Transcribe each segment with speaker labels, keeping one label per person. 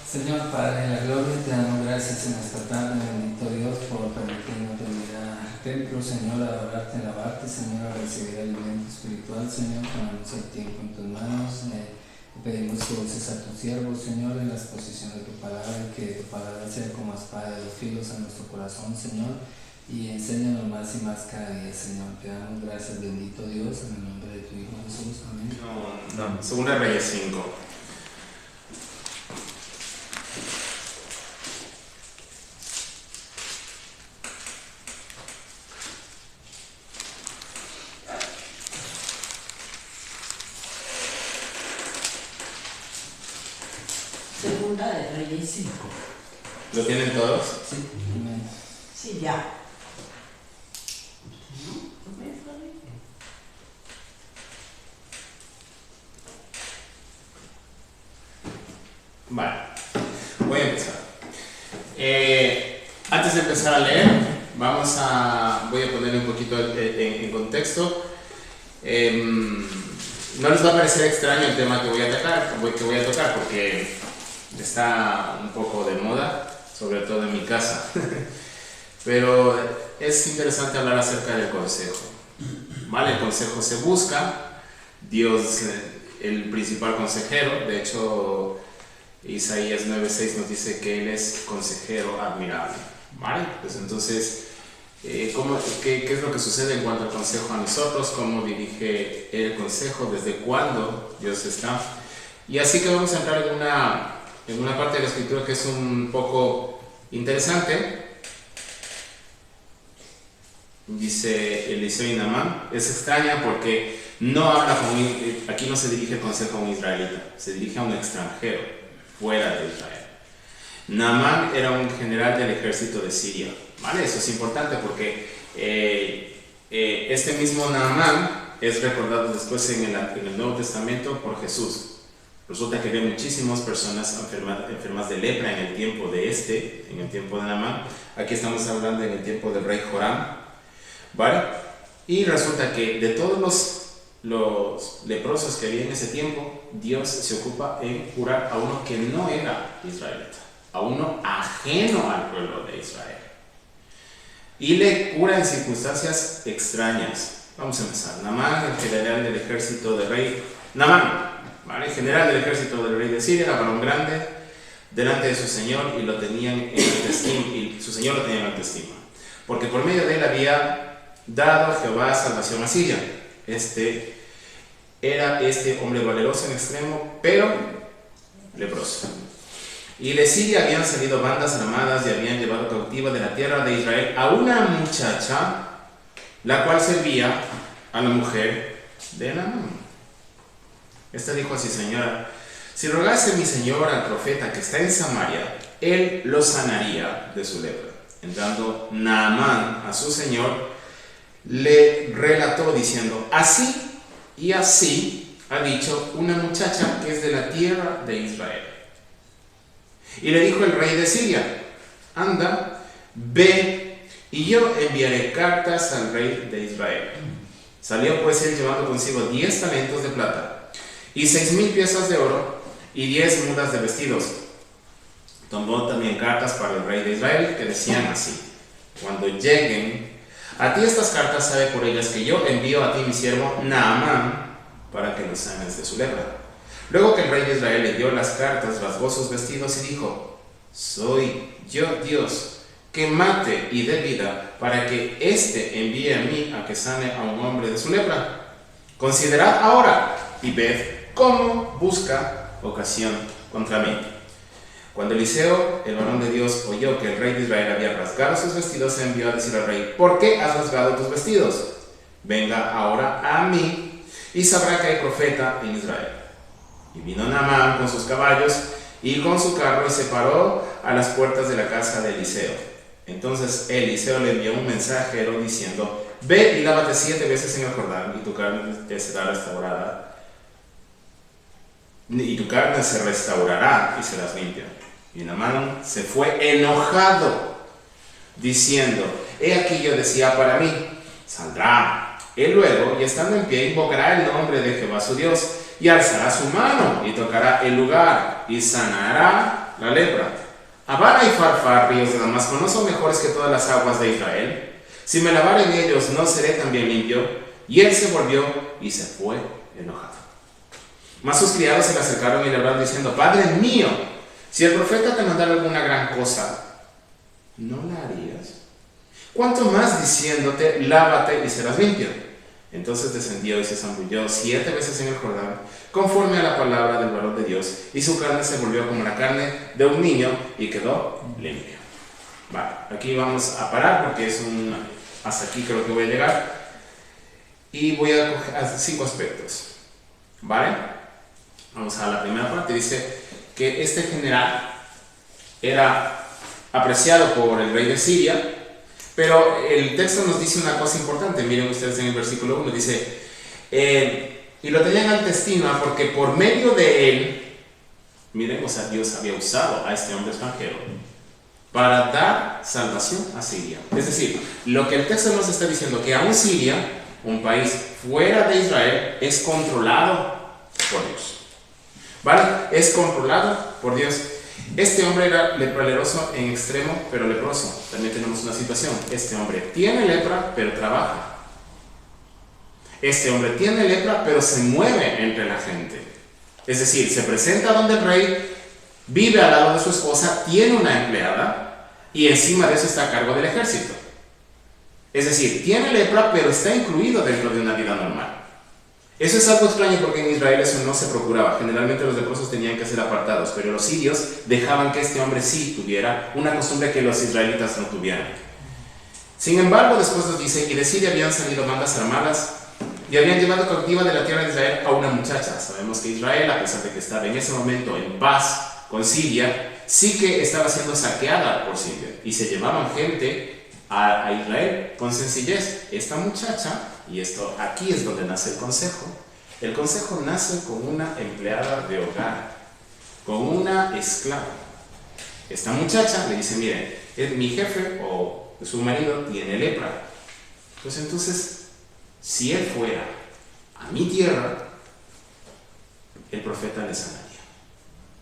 Speaker 1: Señor Padre, en la gloria te damos gracias en esta tarde, bendito Dios, por permitirnos venir al templo, Señor, a adorarte, a alabarte, Señor, a recibir alimento espiritual, Señor. Ponemos el tiempo en tus manos. Pedimos que uses a tus siervos, Señor, en la exposición de tu palabra, y que tu palabra sea como espada de dos filos a nuestro corazón, Señor, y enséñanos más y más cada día, Señor. Te damos gracias, bendito Dios, en el nombre de tu Hijo Jesús. Amén.
Speaker 2: Segunda Reyes 5.
Speaker 3: Segunda de Reyes 5.
Speaker 2: ¿Lo tienen todos?
Speaker 1: Sí, amén.
Speaker 3: Sí, ya.
Speaker 2: Vale, voy a empezar. Antes de empezar a leer, voy a poner un poquito en contexto. No les va a parecer extraño el tema que voy a tocar, porque está un poco de moda, sobre todo en mi casa. Pero es interesante hablar acerca del consejo. ¿Vale? El consejo se busca, Dios, el principal consejero. De hecho, Isaías 9:6 nos dice que Él es consejero admirable. ¿Vale? Pues entonces, ¿qué es lo que sucede en cuanto al consejo a nosotros? ¿Cómo dirige el consejo? ¿Desde cuándo Dios está? Y así que vamos a entrar en una parte de la escritura que es un poco interesante. Dice Eliseo y Naamán. Es extraña porque aquí no se dirige el consejo a un israelita, se dirige a un extranjero fuera de Israel. Naamán era un general del ejército de Siria. ¿Vale? Eso es importante porque este mismo Naamán es recordado después en el Nuevo Testamento por Jesús. Resulta que había muchísimas personas enfermas de lepra en el tiempo en el tiempo de Naamán. Aquí estamos hablando en el tiempo del rey Joram. ¿Vale? Y resulta que de todos los leprosos que había en ese tiempo, Dios se ocupa en curar a uno que no era israelita, a uno ajeno al pueblo de Israel. Y le cura en circunstancias extrañas. Vamos a empezar. Naamán, el general del ejército del rey. Naamán, ¿vale? General del ejército del rey de Siria, era varón grande delante de su señor, y lo tenían en alta estima, y su señor lo tenía en alta estima, porque por medio de él había dado a Jehová salvación a Siria. Era hombre valeroso en extremo, pero leproso. Y de Siria habían salido bandas armadas y habían llevado cautiva de la tierra de Israel a una muchacha, la cual servía a la mujer de Naamán. Esta dijo así: señora, si rogase mi señor al profeta que está en Samaria, él lo sanaría de su lepra. Entrando Naamán a su señor, le relató diciendo: así y así ha dicho una muchacha que es de la tierra de Israel. Y le dijo el rey de Siria: anda, ve, y yo enviaré cartas al rey de Israel. Salió pues él llevando consigo 10 talentos de plata y 6,000 piezas de oro y 10 mudas de vestidos. Tomó también cartas para el rey de Israel que decían así: cuando lleguen a ti estas cartas, sabe por ellas que yo envío a ti mi siervo Naamán para que lo sanes de su lepra. Luego que el rey de Israel le dio las cartas, rasgó sus vestidos y dijo: soy yo Dios, que mate y dé vida, para que éste envíe a mí a que sane a un hombre de su lepra. Considerad ahora y ved cómo busca ocasión contra mí. Cuando Eliseo, el varón de Dios, oyó que el rey de Israel había rasgado sus vestidos, se envió a decir al rey: ¿por qué has rasgado tus vestidos? Venga ahora a mí y sabrá que hay profeta en Israel. Y vino Naamán con sus caballos y con su carro y se paró a las puertas de la casa de Eliseo. Entonces Eliseo le envió un mensajero diciendo: ve y lávate 7 veces en el Jordán, y tu carne te será restaurada, y tu carne se restaurará y serás limpia. Y Naamán se fue enojado, diciendo: he aquí yo decía para mí, saldrá. Él luego, y estando en pie, invocará el nombre de Jehová su Dios, y alzará su mano y tocará el lugar y sanará la lepra. Abana y Farfar, ríos de Damasco, ¿no son mejores que todas las aguas de Israel? Si me lavare en ellos, ¿no seré también limpio? Y él se volvió y se fue enojado. Mas sus criados se le acercaron y le hablaron diciendo: Padre mío, si el profeta te mandara alguna gran cosa, ¿no la harías? ¿Cuánto más diciéndote: lávate y serás limpio? Entonces descendió y se zambulló 7 veces en el Jordán, conforme a la palabra del varón de Dios, y su carne se volvió como la carne de un niño y quedó limpio. Vale, aquí vamos a parar porque hasta aquí creo que voy a llegar. Y voy a coger 5 aspectos. ¿Vale? Vamos a la primera parte. Dice que este general era apreciado por el rey de Siria, pero el texto nos dice una cosa importante. Miren ustedes en el versículo 1, dice: y lo tenían al destino porque por medio de él, miren, o sea, Dios había usado a este hombre extranjero para dar salvación a Siria. Es decir, lo que el texto nos está diciendo, que aún Siria, un país fuera de Israel, es controlado por Dios. ¿Vale? Es controlado por Dios. Este hombre era leproso en extremo, pero leproso. También tenemos una situación. Este hombre tiene lepra, pero trabaja. Este hombre tiene lepra, pero se mueve entre la gente. Es decir, se presenta donde el rey, vive al lado de su esposa, tiene una empleada y encima de eso está a cargo del ejército. Es decir, tiene lepra, pero está incluido dentro de una vida normal. Eso es algo extraño porque en Israel eso no se procuraba. Generalmente los leprosos tenían que ser apartados, pero los sirios dejaban que este hombre sí tuviera una costumbre que los israelitas no tuvieran. Sin embargo, después nos dice: y de Siria habían salido bandas armadas y habían llevado cautiva de la tierra de Israel a una muchacha. Sabemos que Israel, a pesar de que estaba en ese momento en paz con Siria, sí que estaba siendo saqueada por Siria y se llevaban gente a Israel con sencillez. Esta muchacha, y esto aquí es donde nace el consejo. El consejo nace con una empleada de hogar, con una esclava. Esta muchacha le dice: miren, mi jefe o su marido tiene lepra. Pues entonces, si él fuera a mi tierra, el profeta le sanaría.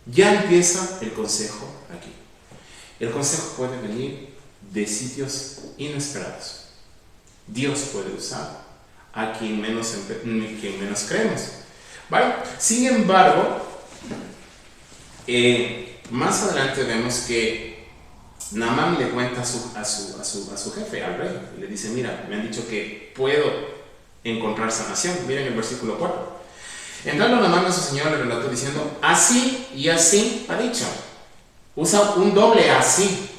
Speaker 2: Ya empieza el consejo aquí. El consejo puede venir de sitios inesperados. Dios puede usar a quien menos creemos. ¿Vale? Sin embargo, más adelante vemos que Naamán le cuenta a su jefe, al rey, y le dice: mira, me han dicho que puedo encontrar sanación. Miren el versículo 4. Entrando Naamán a su señor le relató diciendo: así y así ha dicho. Usa un doble así.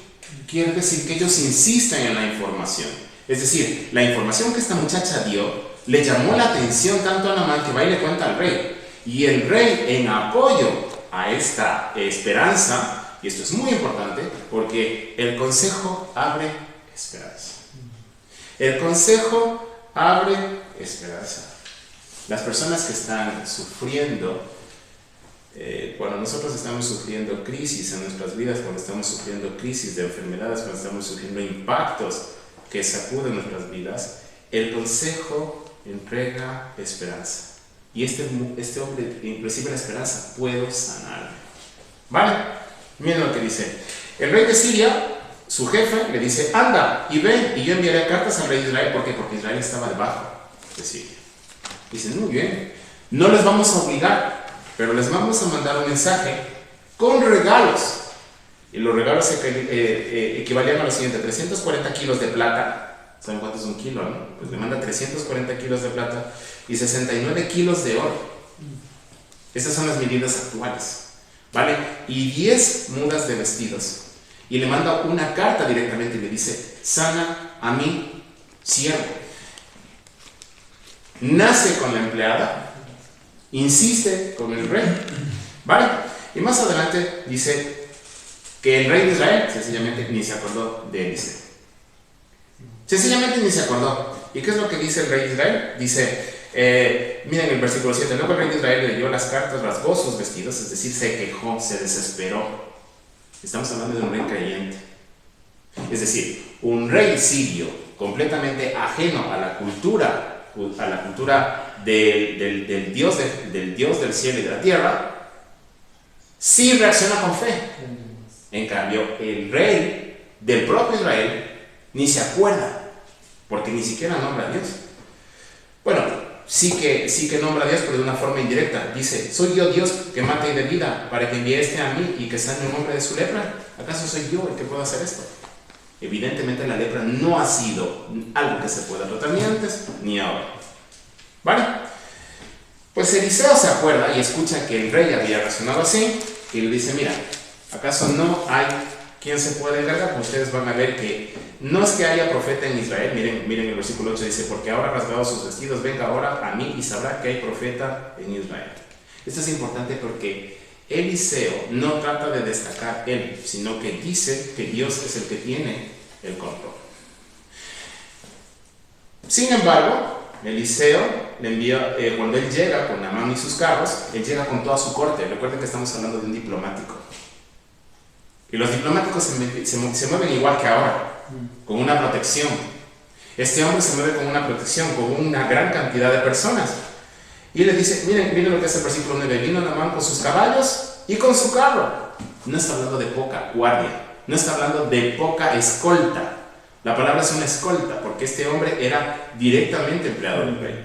Speaker 2: Quiere decir que ellos insisten en la información. Es decir, la información que esta muchacha dio le llamó la atención tanto a Naamán que va y le cuenta al rey. Y el rey, en apoyo a esta esperanza, y esto es muy importante porque el consejo abre esperanza. El consejo abre esperanza. Las personas que están sufriendo, cuando nosotros estamos sufriendo crisis en nuestras vidas, cuando estamos sufriendo crisis de enfermedades, cuando estamos sufriendo impactos que sacuden nuestras vidas, el consejo entrega esperanza. Y este hombre recibe la esperanza: puedo sanarme. ¿Vale? Miren lo que dice. El rey de Siria, su jefe, le dice: anda y ven y yo enviaré cartas al rey de Israel. ¿Por qué? Porque Israel estaba debajo de Siria. Dicen: muy bien, no les vamos a obligar, pero les vamos a mandar un mensaje con regalos. Y los regalos equivalían a lo siguiente: 340 kilos de plata. ¿Saben cuánto es un kilo, no? Pues le manda 340 kilos de plata y 69 kilos de oro. Estas son las medidas actuales, ¿vale? Y 10 mudas de vestidos. Y le manda una carta directamente y le dice: sana a mi siervo. Nace con la empleada, insiste con el rey, ¿vale? Y más adelante dice que el rey de Israel sencillamente ni se acordó de Eliseo. Sencillamente ni se acordó. ¿Y qué es lo que dice el rey de Israel? Dice, miren el versículo 7: luego el rey de Israel leyó las cartas, rasgó sus vestidos, es decir, se quejó, se desesperó. Estamos hablando de un rey creyente. Es decir, un rey sirio completamente ajeno a la cultura del Dios del cielo y de la tierra, sí reacciona con fe. En cambio, el rey del propio Israel ni se acuerda, porque ni siquiera nombra a Dios. Bueno, sí que nombra a Dios, pero de una forma indirecta. Dice, ¿soy yo Dios que mata y de vida para que envíe este a mí y que sane un hombre de su lepra? ¿Acaso soy yo el que puedo hacer esto? Evidentemente la lepra no ha sido algo que se pueda tratar ni antes ni ahora. ¿Vale? Pues Eliseo se acuerda y escucha que el rey había razonado así y le dice, mira, ¿acaso no hay quien se pueda encargar? Pues ustedes van a ver que no es que haya profeta en Israel. Miren el versículo 8 dice, porque ahora ha rasgado sus vestidos, venga ahora a mí y sabrá que hay profeta en Israel. Esto es importante porque Eliseo no trata de destacar él, sino que dice que Dios es el que tiene el control. Sin embargo, Eliseo le envía, cuando él llega con Naamán y sus carros, él llega con toda su corte. Recuerden que estamos hablando de un diplomático. Y los diplomáticos se mueven igual que ahora, con una protección. Este hombre se mueve con una protección, con una gran cantidad de personas. Y le dice, miren lo que es el versículo 9, vino Naamán con sus caballos y con su carro. No está hablando de poca guardia, no está hablando de poca escolta. La palabra es una escolta, porque este hombre era directamente empleado del rey.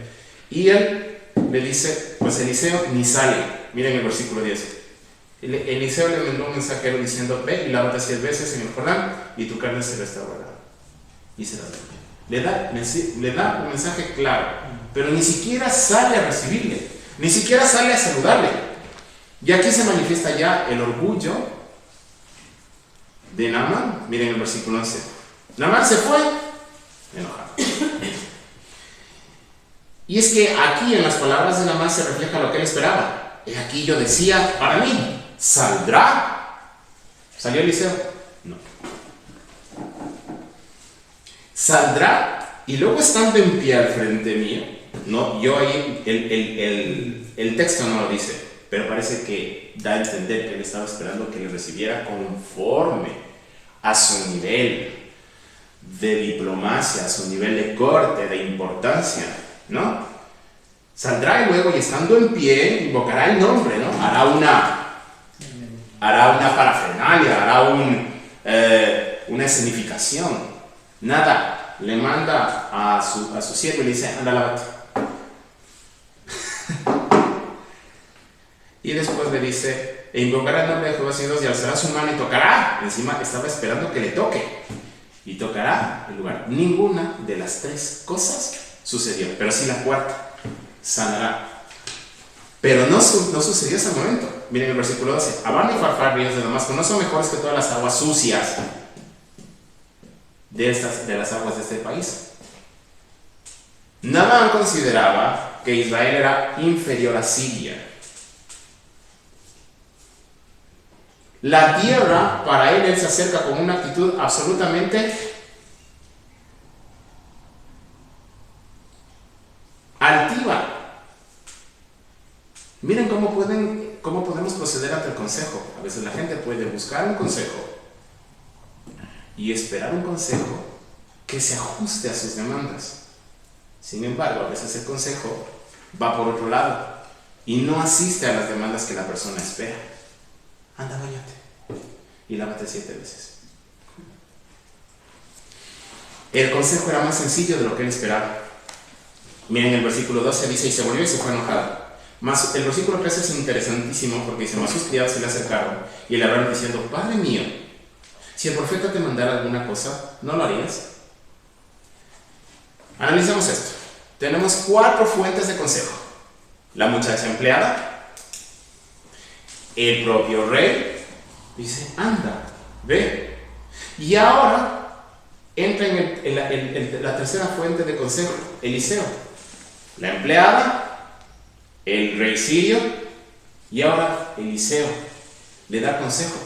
Speaker 2: Y él le dice, pues Eliseo ni sale. Miren el versículo 10. Eliseo le mandó un mensajero diciendo, ve y lávate 7 veces en el Jordán y tu carne se restaurará. Y se la limpia. Le da un mensaje claro, pero ni siquiera sale a recibirle, ni siquiera sale a saludarle. Y aquí se manifiesta ya el orgullo de Naamán. Miren el versículo 11. Naamán se fue enojado. Y es que aquí en las palabras de Naamán se refleja lo que él esperaba. Y aquí yo decía, para mí, ¿saldrá? ¿Salió Eliseo? No. ¿Saldrá? Y luego estando en pie al frente mío, no, yo ahí, el texto no lo dice, pero parece que da a entender que él estaba esperando que le recibiera conforme a su nivel de diplomacia, a su nivel de corte, de importancia, ¿no? Saldrá y luego, y estando en pie, invocará el nombre, ¿no? Hará una parafernalia, hará una escenificación. Nada, le manda a su siervo y le dice, anda, lávate. Y después le dice, e invocará el nombre de Jehová Dios y alzará su mano y tocará. Encima estaba esperando que le toque. Y tocará el lugar. Ninguna de las 3 cosas sucedió, pero sí la cuarta. Sanará. Pero no sucedió ese momento. Miren el versículo 12. Abana y Farfar, ríos de Damasco, no son mejores que todas las aguas sucias de las aguas de este país. Naamán consideraba que Israel era inferior a Siria. La tierra, para él se acerca con una actitud absolutamente altiva. Miren cómo podemos proceder ante el consejo. A veces la gente puede buscar un consejo y esperar un consejo que se ajuste a sus demandas. Sin embargo, a veces el consejo va por otro lado y no asiste a las demandas que la persona espera. Anda, bañate y lávate 7 veces. El consejo era más sencillo de lo que él esperaba. Miren el versículo 12, dice, y se volvió y se fue enojado. Mas el versículo 13 es interesantísimo porque dice, mas sus criados se le acercaron y le hablaron diciendo, Padre mío, si el profeta te mandara alguna cosa, ¿no lo harías? Analicemos esto. Tenemos 4 fuentes de consejo. La muchacha empleada, el propio rey, dice, anda, ve. Y ahora entra en la tercera fuente de consejo, Eliseo. La empleada, el rey sirio, y ahora Eliseo le da consejo.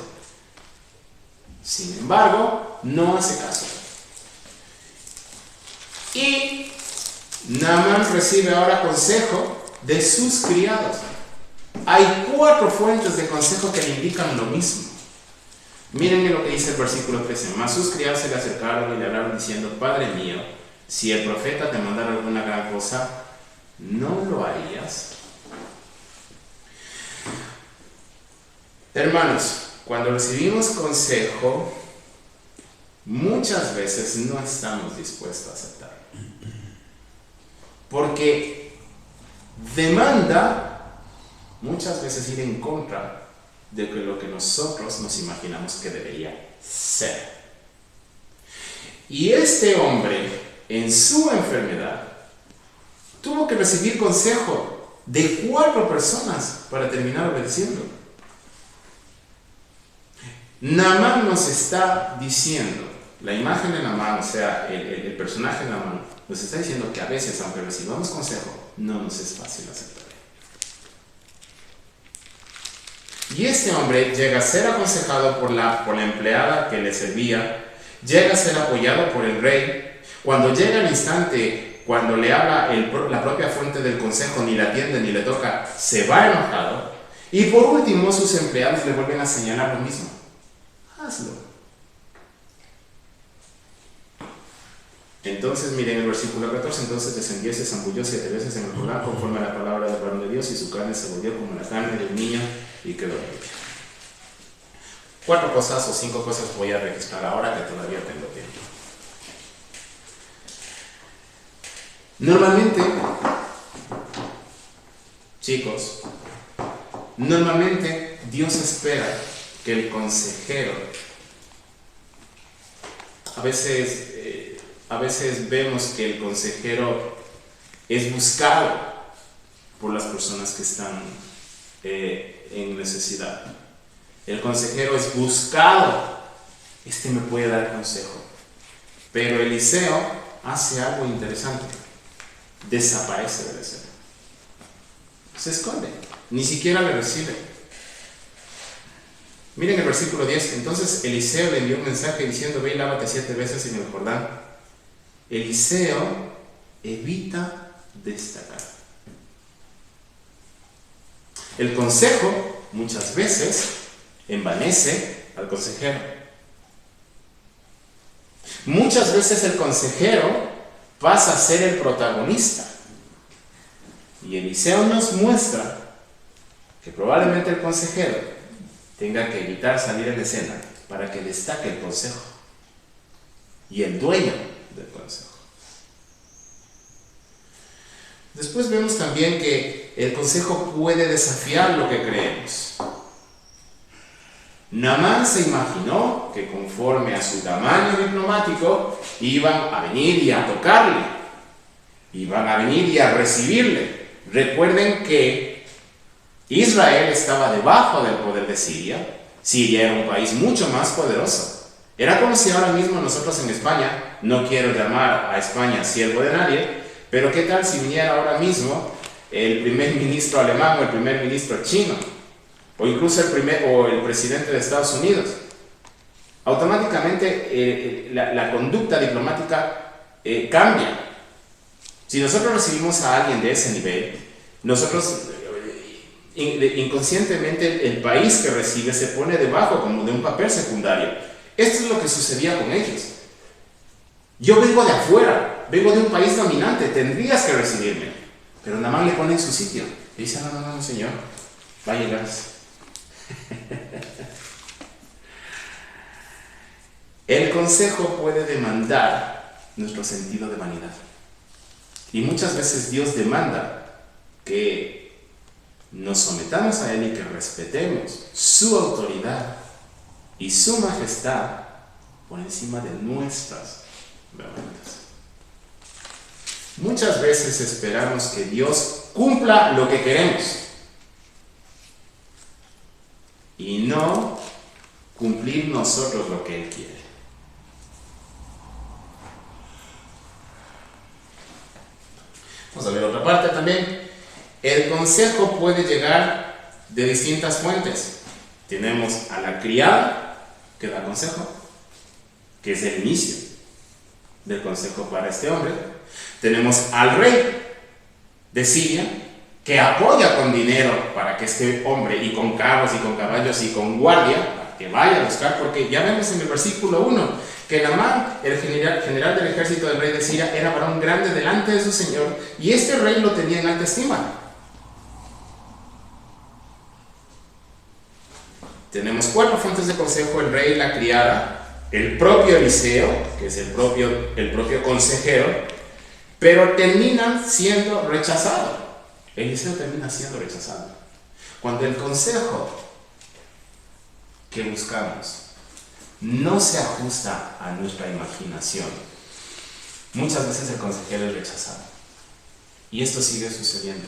Speaker 2: Sin embargo, no hace caso. Y Naamán recibe ahora consejo de sus criados. Hay 4 fuentes de consejo que le indican lo mismo. Miren lo que dice el versículo 13. Mas sus criados se le acercaron y le hablaron diciendo, Padre mío, si el profeta te mandara alguna gran cosa, ¿no lo harías? Hermanos, cuando recibimos consejo, muchas veces no estamos dispuestos a aceptarlo. Porque demanda muchas veces ir en contra de lo que nosotros nos imaginamos que debería ser. Y este hombre, en su enfermedad, tuvo que recibir consejo de 4 personas para terminar obedeciendo. Naamán nos está diciendo, la imagen de Naamán, o sea, el personaje de Naamán, nos está diciendo que a veces, aunque recibamos consejo, no nos es fácil aceptar. Y este hombre llega a ser aconsejado por la empleada que le servía, llega a ser apoyado por el rey. Cuando llega el instante, cuando le habla la propia fuente del consejo, ni la atiende ni le toca, se va enojado. Y por último, sus empleados le vuelven a señalar lo mismo. Hazlo. Entonces, miren el versículo 14, entonces descendió y se zambulló 7 veces en el Jordán conforme a la palabra del varón de Dios, y su carne se volvió como la carne del niño y quedó limpia. 4 cosas o 5 cosas voy a registrar ahora que todavía tengo tiempo. Normalmente Dios espera que el consejero, a veces vemos que el consejero es buscado por las personas que están en necesidad. El consejero es buscado. Este me puede dar consejo. Pero Eliseo hace algo interesante. Desaparece de la escena. Se esconde. Ni siquiera le recibe. Miren el versículo 10. Entonces Eliseo le envió un mensaje diciendo: ve y lávate 7 veces en el Jordán. Eliseo evita destacar. El consejo muchas veces envanece al consejero. Muchas veces el consejero pasa a ser el protagonista. Y Eliseo nos muestra que probablemente el consejero tenga que evitar salir en escena para que destaque el consejo y el dueño del consejo. Después vemos también que el consejo puede desafiar lo que creemos. Naamán se imaginó que conforme a su tamaño diplomático iban a venir y a tocarle, iban a venir y a recibirle. Recuerden que Israel estaba debajo del poder de Siria. Siria era un país mucho más poderoso. Era como si ahora mismo nosotros en España, no quiero llamar a España siervo de nadie, pero ¿qué tal si viniera ahora mismo el primer ministro alemán o el primer ministro chino? O incluso el presidente de Estados Unidos. Automáticamente la conducta diplomática cambia. Si nosotros recibimos a alguien de ese nivel, nosotros inconscientemente el país que recibe se pone debajo como de un papel secundario. Esto es lo que sucedía con ellos. Yo vengo de afuera, vengo de un país dominante, tendrías que recibirme. Pero Naamán le pone en su sitio. Y dice: no, señor, vaya, gracias. El consejo puede demandar nuestro sentido de vanidad. Y muchas veces Dios demanda que nos sometamos a Él y que respetemos su autoridad y su majestad por encima de nuestras vergüenzas. Muchas veces esperamos que Dios cumpla lo que queremos y no cumplir nosotros lo que Él quiere. Vamos a ver otra parte también. El consejo puede llegar de distintas fuentes. Tenemos a la criada que da consejo, que es el inicio del consejo para este hombre. Tenemos al rey de Siria, que apoya con dinero para que este hombre, y con carros y con caballos y con guardia, para que vaya a buscar, porque ya vemos en el versículo 1 que Naamán, el general del ejército del rey de Siria, era varón grande delante de su señor, y este rey lo tenía en alta estima. Tenemos 4 fuentes de consejo: el rey, la criada, el propio Eliseo, que es el propio consejero, pero terminan siendo rechazados. Eliseo termina siendo rechazado. Cuando el consejo que buscamos no se ajusta a nuestra imaginación, muchas veces el consejero es rechazado. Y esto sigue sucediendo.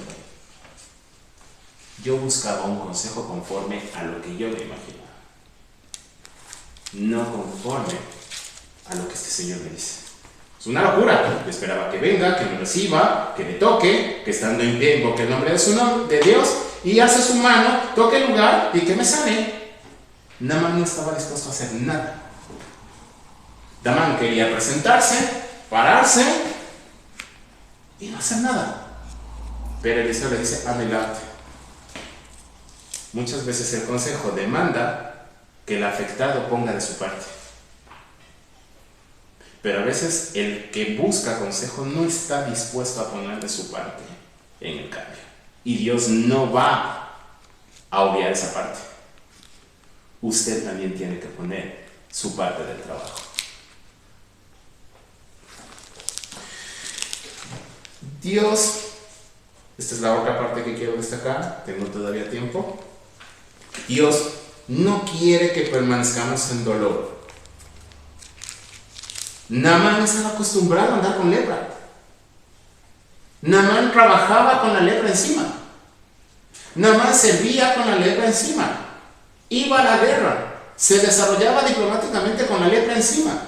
Speaker 2: Yo buscaba un consejo conforme a lo que yo me imaginaba, no conforme a lo que este Señor me dice. Es una locura. Yo esperaba que venga, que me reciba, que me toque, que estando en pie invoque el nombre de Dios, y hace su mano, toque el lugar y que me sane. Naamán no estaba dispuesto a hacer nada. Naamán quería presentarse, pararse y no hacer nada. Pero Eliseo le dice: adelante. Muchas veces el consejo demanda que el afectado ponga de su parte. Pero a veces el que busca consejo no está dispuesto a poner de su parte en el cambio. Y Dios no va a obviar esa parte. Usted también tiene que poner su parte del trabajo. Dios, esta es la otra parte que quiero destacar, tengo todavía tiempo. Dios no quiere que permanezcamos en dolor. Naamán estaba acostumbrado a andar con lepra. Naamán trabajaba con la lepra encima. Naamán servía con la lepra encima. Iba a la guerra. Se desarrollaba diplomáticamente con la lepra encima.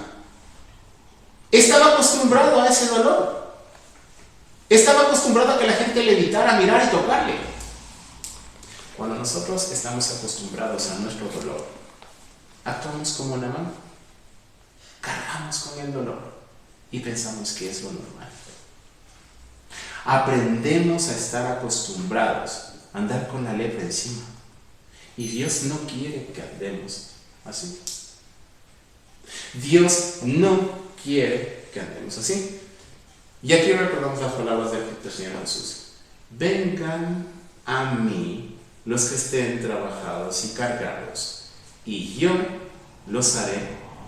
Speaker 2: Estaba acostumbrado a ese dolor. Estaba acostumbrado a que la gente le evitara mirar y tocarle. Cuando nosotros estamos acostumbrados a nuestro dolor, actuamos como Naamán. Cargamos con el dolor y pensamos que es lo normal. Aprendemos a estar acostumbrados a andar con la lepra encima. Y Dios no quiere que andemos así. Dios no quiere que andemos así. Y aquí recordamos las palabras del Señor Jesús: vengan a mí los que estén trabajados y cargados, y yo los haré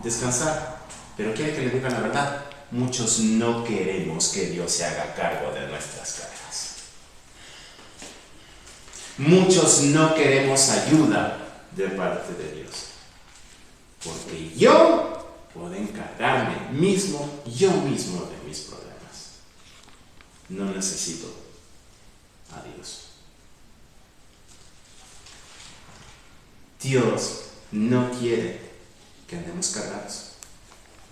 Speaker 2: descansar. Pero quiere que le digan la verdad: muchos no queremos que Dios se haga cargo de nuestras cargas. Muchos no queremos ayuda de parte de Dios, porque yo puedo encargarme yo mismo de mis problemas. No necesito a Dios. Dios no quiere que andemos cargados.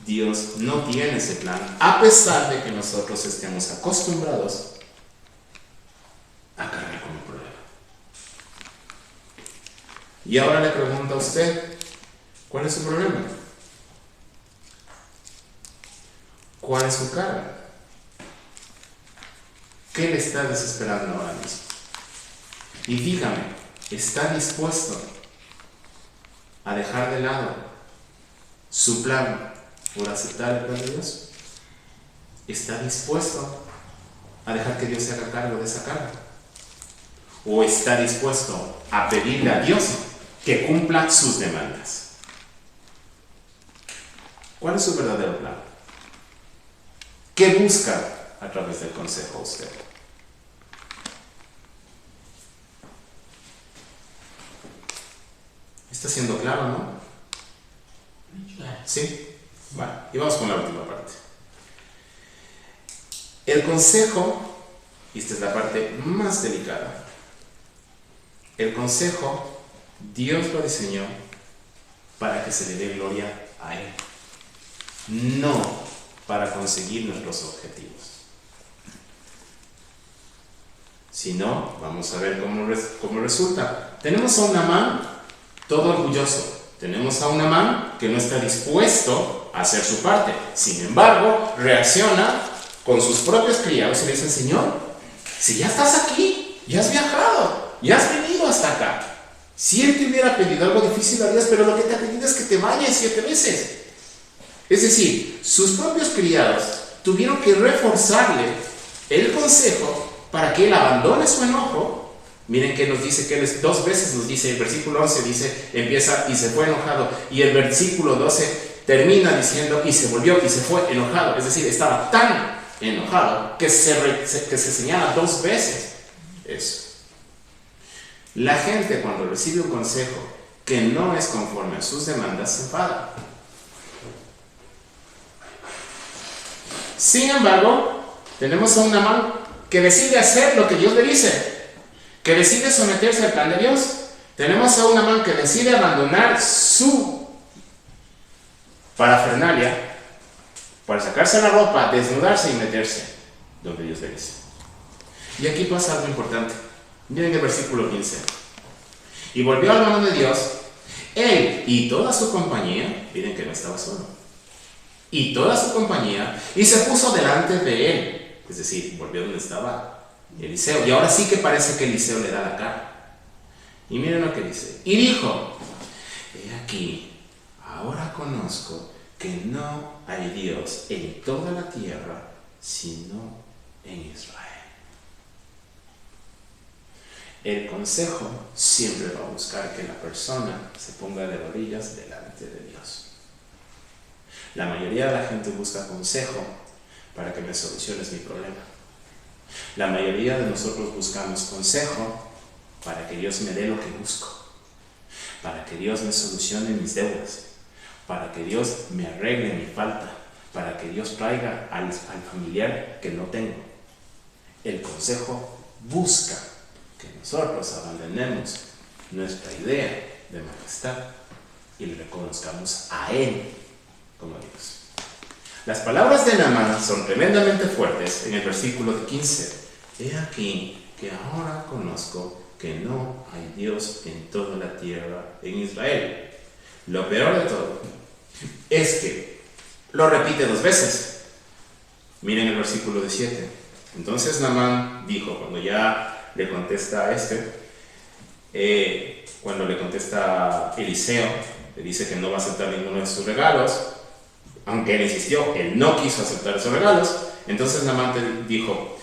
Speaker 2: Dios no tiene ese plan, a pesar de que nosotros estemos acostumbrados a cargar con el problema. Y ahora le pregunto a usted: ¿cuál es su problema? ¿Cuál es su carga? ¿Qué le está desesperando ahora mismo? Y dígame, ¿está dispuesto a dejar de lado su plan por aceptar el plan de Dios? ¿Está dispuesto a dejar que Dios se haga cargo de esa carga? ¿O está dispuesto a pedirle a Dios que cumpla sus demandas? ¿Cuál es su verdadero plan? ¿Qué busca a través del consejo usted? ¿Está siendo claro, no? ¿Sí? Bueno, y vamos con la última parte. El consejo, y esta es la parte más delicada, el consejo Dios lo diseñó para que se le dé gloria a Él, no para conseguir nuestros objetivos. Si no, vamos a ver cómo resulta. Tenemos a un Naamán todo orgulloso. Tenemos a un Naamán que no está dispuesto a hacer su parte. Sin embargo, reacciona con sus propios criados y le dice: Señor, si ya estás aquí, ya has viajado, ya has venido hasta acá, Si él te hubiera pedido algo difícil, lo harías, pero lo que te ha pedido es que te bañes 7 veces. Es decir, sus propios criados tuvieron que reforzarle el consejo para que él abandone su enojo. Miren que nos dice que él 2 veces nos dice, el versículo 11 dice, empieza y se fue enojado, y el versículo 12 termina diciendo y se volvió y se fue enojado. Es decir, estaba tan enojado que se señala 2 veces eso. La gente, cuando recibe un consejo que no es conforme a sus demandas, se enfada. Sin embargo, tenemos a un Naamán que decide hacer lo que Dios le dice, que decide someterse al plan de Dios. Tenemos a un Naamán que decide abandonar su parafernalia para sacarse la ropa, desnudarse y meterse donde Dios le dice. Y aquí pasa algo importante. Miren el versículo 15. Y volvió al mano de Dios, él y toda su compañía, miren que no estaba solo, y toda su compañía, y se puso delante de él. Es decir, volvió donde estaba Eliseo. Y ahora sí que parece que Eliseo le da la cara. Y miren lo que dice. Y dijo, he aquí, ahora conozco que no hay Dios en toda la tierra, sino en Israel. El consejo siempre va a buscar que la persona se ponga de rodillas delante de Dios. La mayoría de la gente busca consejo para que me soluciones mi problema. La mayoría de nosotros buscamos consejo para que Dios me dé lo que busco, para que Dios me solucione mis deudas, para que Dios me arregle mi falta, para que Dios traiga al familiar que no tengo. El consejo busca que nosotros abandonemos nuestra idea de majestad y le reconozcamos a Él como Dios. Las palabras de Naamán son tremendamente fuertes en el versículo 15. He aquí que ahora conozco que no hay Dios en toda la tierra en Israel. Lo peor de todo es que lo repite 2 veces. Miren el versículo 17. Entonces Naamán dijo, cuando ya le contesta a cuando le contesta a Eliseo, le dice que no va a aceptar ninguno de sus regalos, aunque él insistió, él no quiso aceptar esos regalos. Entonces Naamán dijo,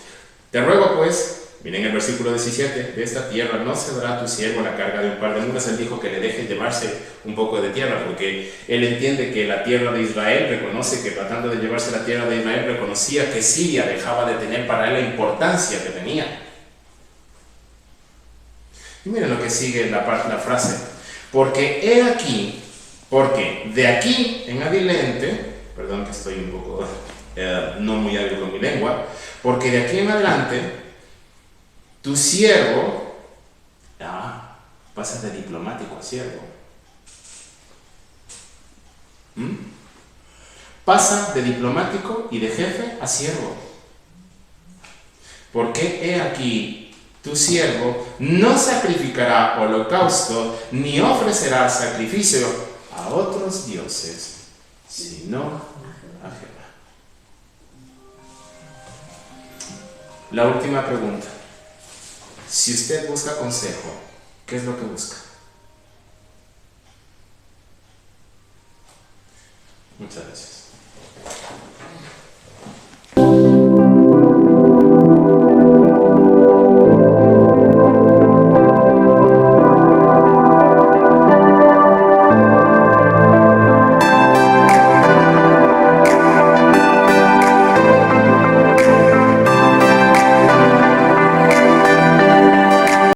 Speaker 2: te ruego pues, miren el versículo 17, de esta tierra no se dará a tu siervo la carga de un par de mulas. Él dijo que le deje llevarse un poco de tierra, porque él entiende que la tierra de Israel, reconoce que tratando de llevarse la tierra de Israel, reconocía que Siria dejaba de tener para él la importancia que tenía. Y miren lo que sigue la frase, porque he aquí, porque de aquí en adelante, perdón que estoy un poco no muy hábil con mi lengua, porque de aquí en adelante tu siervo pasa de diplomático a siervo. Pasa de diplomático y de jefe a siervo. Porque he aquí tu siervo no sacrificará holocausto ni ofrecerá sacrificio a otros dioses, sino a Jehová. La última pregunta. Si usted busca consejo, ¿qué es lo que busca? Muchas gracias.